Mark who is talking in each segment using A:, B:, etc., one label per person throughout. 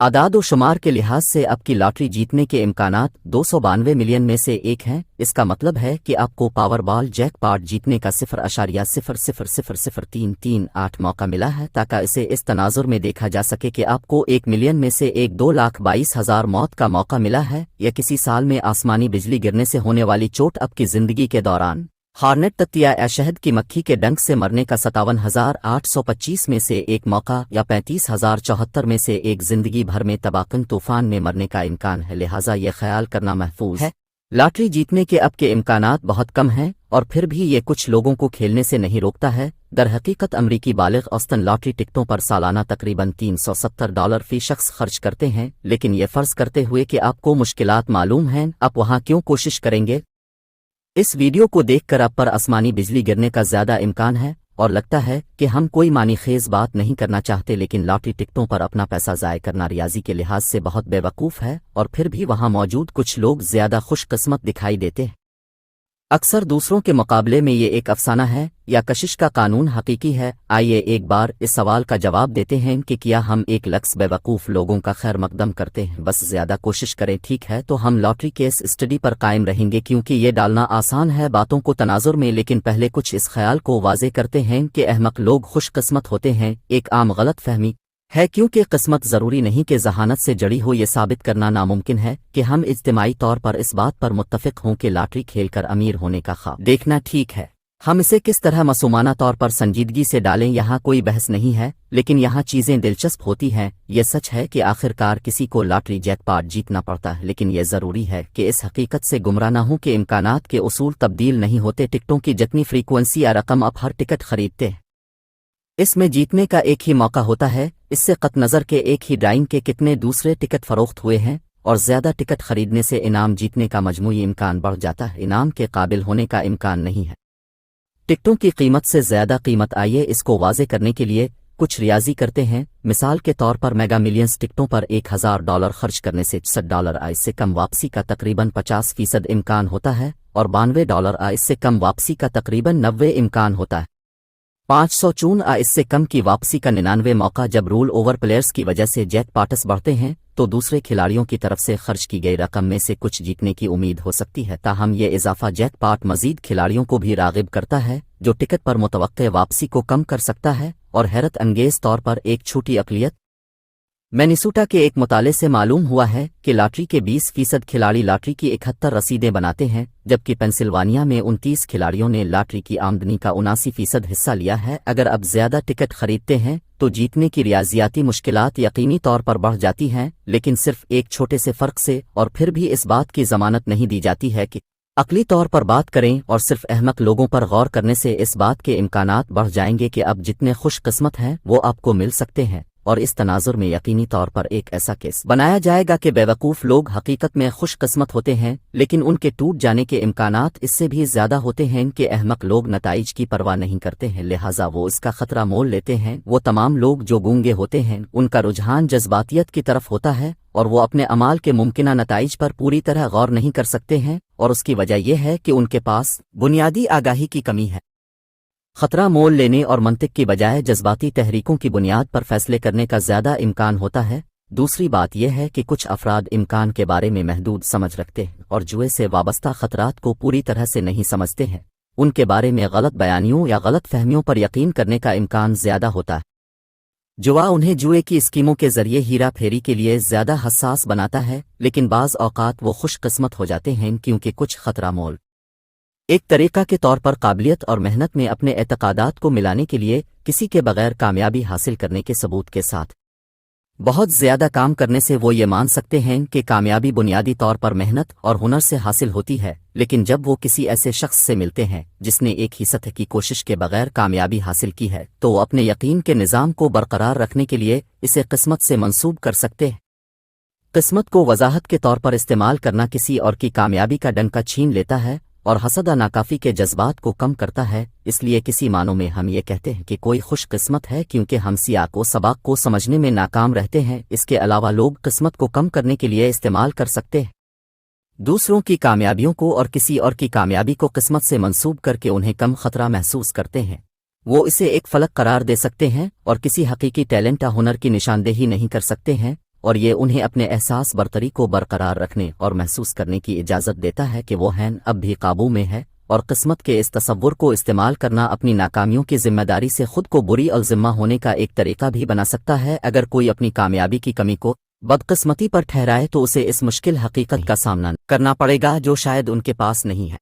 A: आदाद व शुमार के लिहाज से आपकी लॉटरी जीतने के इम्कानात 292 मिलियन में से एक हैं। इसका मतलब है कि आपको पावरबॉल जैकपॉट जीतने का 0.0000338 मौका मिला है, ताकि इसे इस तनाजुर में देखा जा सके कि आपको 1 मिलियन में से एक 2,22,000 मौत का मौका मिला है, या किसी साल में आसमानी बिजली गिरने से होने वाली चोट आपकी जिंदगी के दौरान हार्नेट तत्या या शहद की मक्खी के डंक से मरने का 57,825 में से एक मौका, या 35,074 में से एक जिंदगी भर में तबाकन तूफान में मरने का इम्कान है। लिहाजा ये ख्याल करना महफूज है लॉटरी जीतने के आपके इम्कानात बहुत कम हैं, और फिर भी ये कुछ लोगों को खेलने से नहीं रोकता है। दरहकीकत अमरीकी बालिग औसतन लॉटरी टिकटों पर सालाना तकरीबन $370 फी शख्स खर्च करते हैं, लेकिन ये फर्ज करते हुए कि आपको मुश्किलात मालूम हैं, आप वहाँ क्यों कोशिश करेंगे? इस वीडियो को देखकर आप पर आसमानी बिजली गिरने का ज्यादा इम्कान है, और लगता है कि हम कोई मानी खेज बात नहीं करना चाहते, लेकिन लॉटरी टिकटों पर अपना पैसा ज़ाय करना रियाजी के लिहाज से बहुत बेवकूफ़ है, और फिर भी वहाँ मौजूद कुछ लोग ज्यादा खुशकिस्मत दिखाई देते हैं। अक्सर दूसरों के मुकाबले में ये एक अफसाना है या कशिश का कानून हकीकी है। आइए एक बार इस सवाल का जवाब देते हैं कि क्या हम एक लक्स बेवकूफ़ लोगों का खैर मकदम करते हैं? बस ज़्यादा कोशिश करें। ठीक है, तो हम लॉटरी केस स्टडी पर कायम रहेंगे, क्योंकि ये डालना आसान है बातों को तनाजुर में। लेकिन पहले कुछ इस ख्याल को वाज़े करते हैं कि अहमक लोग खुशकिस्मत होते हैं। एक आम गलत फहमी है, क्योंकि किस्मत ज़रूरी नहीं कि जहानत से जड़ी हो। ये साबित करना नामुमकिन है कि हम इज्तिमाई तौर पर इस बात पर मुत्तफ़िक हों कि लॉटरी खेलकर अमीर होने का ख्वाब देखना ठीक है। हम इसे किस तरह मासूमाना तौर पर संजीदगी से डालें, यहाँ कोई बहस नहीं है, लेकिन यहाँ चीज़ें दिलचस्प होती हैं। यह सच है कि आखिरकार किसी को लॉटरी जैकपॉट जीतना पड़ता है, लेकिन यह ज़रूरी है कि इस हकीकत से गुमराह न हो कि इम्कानात के उसूल तब्दील नहीं होते। टिकटों की जितनी फ्रीक्वेंसी या रकम आप हर टिकट खरीदते हैं, इसमें जीतने का एक ही मौका होता है। इससे कतनज़र के एक ही ड्राइंग के कितने दूसरे टिकट फरोख्त हुए हैं, और ज़्यादा टिकट खरीदने से इनाम जीतने का मजमूई इम्कान बढ़ जाता है। इनाम के काबिल होने का इम्कान नहीं है टिकटों की कीमत से ज़्यादा कीमत। आइए इसको वाज़े करने के लिए कुछ रियाजी करते हैं। मिसाल के तौर पर मेगा मिलियंस टिकटों पर $1,000 खर्च करने से $60 आय से कम वापसी का तकरीबन 50% इम्कान होता है, और $92 आय से कम वापसी का तकरीबन 90 इम्कान होता है। 500 आय इससे कम की वापसी का 99 मौका। जब रूल ओवर प्लेयर्स की वजह से जैकपॉट्स बढ़ते हैं, तो दूसरे खिलाड़ियों की तरफ से खर्च की गई रकम में से कुछ जीतने की उम्मीद हो सकती है। ताहम ये इजाफा जैकपॉट मजीद खिलाड़ियों को भी रागिब करता है, जो टिकट पर मुतवक्के वापसी को कम कर सकता है। और हैरत अंगेज तौर पर एक छोटी अक़लियत मिनेसोटा के एक मुताले से मालूम हुआ है कि लॉटरी के 20% खिलाड़ी लॉटरी की 71 रसीदें बनाते हैं, जबकि पेंसिल्वानिया में 29 खिलाड़ियों ने लॉटरी की आमदनी का 79% हिस्सा लिया है। अगर अब ज्यादा टिकट खरीदते हैं तो जीतने की रियाजियाती मुश्किलात यकीनी तौर पर बढ़ जाती हैं, लेकिन सिर्फ एक छोटे से फ़र्क से। और फिर भी इस बात की ज़मानत नहीं दी जाती है कि अक़ली तौर पर बात करें और सिर्फ अहमक लोगों पर गौर करने से इस बात के इम्कानात बढ़ जाएंगे कि अब जितने खुशकिस्मत हैं वो आपको मिल सकते हैं। और इस तनाजुर में यकीनी तौर पर एक ऐसा केस बनाया जाएगा कि बेवकूफ़ लोग हकीकत में खुशकिस्मत होते हैं, लेकिन उनके टूट जाने के इम्कानात इससे भी ज़्यादा होते हैं कि अहमक लोग नताइज की परवाह नहीं करते हैं, लिहाजा वो इसका खतरा मोल लेते हैं। वो तमाम लोग जो गूंगे होते हैं, उनका रुझान जज्बातियत की तरफ होता है, और वो अपने अमाल के मुमकिना नताइज पर पूरी तरह गौर नहीं कर सकते हैं, और उसकी वजह यह है कि उनके पास बुनियादी आगाही की कमी है। खतरा मोल लेने और मंतिक की बजाय जज्बाती तहरीकों की बुनियाद पर फैसले करने का ज़्यादा इम्कान होता है। दूसरी बात यह है कि कुछ अफराद इम्कान के बारे में महदूद समझ रखते हैं और जुए से वाबस्ता खतरात को पूरी तरह से नहीं समझते हैं। उनके बारे में गलत बयानियों या गलत फहमियों पर यकीन करने का इम्कान ज़्यादा होता है। जुआ उन्हें जुए की स्कीमों के ज़रिए हीरा फेरी के लिए ज़्यादा हसास बनाता है, लेकिन बाज़ औक़ात वो खुशकिस्मत हो जाते हैं, क्योंकि कुछ खतरा मोल एक तरीका के तौर पर काबिलियत और मेहनत में अपने एतक़ादात को मिलाने के लिए किसी के बगैर कामयाबी हासिल करने के सबूत के साथ बहुत ज़्यादा काम करने से वो ये मान सकते हैं कि कामयाबी बुनियादी तौर पर मेहनत और हुनर से हासिल होती है। लेकिन जब वो किसी ऐसे शख्स से मिलते हैं जिसने एक ही सतह की कोशिश के बगैर कामयाबी हासिल की है, तो वो अपने यकीन के निज़ाम को बरकरार रखने के लिए इसे किस्मत से मंसूब कर सकते हैं। किस्मत को वजाहत के तौर पर इस्तेमाल करना किसी और की कामयाबी का डंका छीन लेता है और हसदा नाकाफी के जज्बात को कम करता है। इसलिए किसी मानों में हम ये कहते हैं कि कोई खुशकिस्मत है, क्योंकि हम सियाक व सबक को समझने में नाकाम रहते हैं। इसके अलावा लोग किस्मत को कम करने के लिए इस्तेमाल कर सकते हैं दूसरों की कामयाबियों को, और किसी और की कामयाबी को किस्मत से मंसूब करके उन्हें कम खतरा महसूस करते हैं। वो इसे एक फलक करार दे सकते हैं और किसी हकीकी टैलेंट या हुनर की निशानदेही नहीं कर सकते हैं। اور یہ انہیں اپنے احساس برتری کو برقرار رکھنے اور محسوس کرنے کی اجازت دیتا ہے کہ وہ ہیں اب بھی قابو میں ہے، اور قسمت کے اس تصور کو استعمال کرنا اپنی ناکامیوں کی ذمہ داری سے خود کو بری اور ذمہ ہونے کا ایک طریقہ بھی بنا سکتا ہے۔ اگر کوئی اپنی کامیابی کی کمی کو بدقسمتی پر ٹھہرائے تو اسے اس مشکل حقیقت کا سامنا کرنا پڑے گا جو شاید ان کے پاس نہیں ہے۔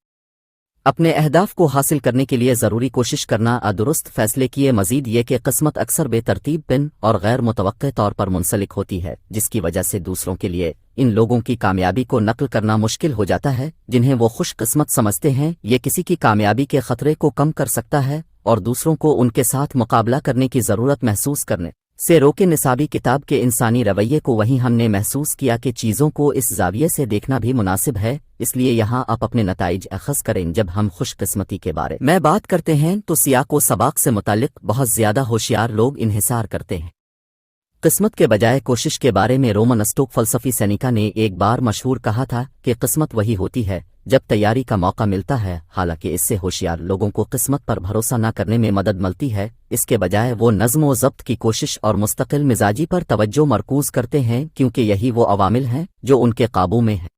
A: اپنے اہداف کو حاصل کرنے کے لیے ضروری کوشش کرنا، درست فیصلے کیے۔ مزید یہ کہ قسمت اکثر بے ترتیب پن اور غیر متوقع طور پر منسلک ہوتی ہے، جس کی وجہ سے دوسروں کے لیے ان لوگوں کی کامیابی کو نقل کرنا مشکل ہو جاتا ہے جنہیں وہ خوش قسمت سمجھتے ہیں۔ یہ کسی کی کامیابی کے خطرے کو کم کر سکتا ہے اور دوسروں کو ان کے ساتھ مقابلہ کرنے کی ضرورت محسوس کرنے سے روکے۔ نصابی کتاب کے انسانی رویے کو وہیں ہم نے محسوس کیا کہ چیزوں کو اس زاویے سے دیکھنا بھی مناسب ہے، اس لیے یہاں آپ اپنے نتائج اخذ کریں۔ جب ہم خوش قسمتی کے بارے میں بات کرتے ہیں تو سیاق و سباق سے متعلق بہت زیادہ ہوشیار لوگ انحصار کرتے ہیں قسمت کے بجائے کوشش کے بارے میں۔ رومن اسٹوک فلسفی سینیکا نے ایک بار مشہور کہا تھا کہ قسمت وہی ہوتی ہے جب تیاری کا موقع ملتا ہے، حالانکہ اس سے ہوشیار لوگوں کو قسمت پر بھروسہ نہ کرنے میں مدد ملتی ہے، اس کے بجائے وہ نظم و ضبط کی کوشش اور مستقل مزاجی پر توجہ مرکوز کرتے ہیں، کیونکہ یہی وہ عوامل ہیں جو ان کے قابو میں ہیں۔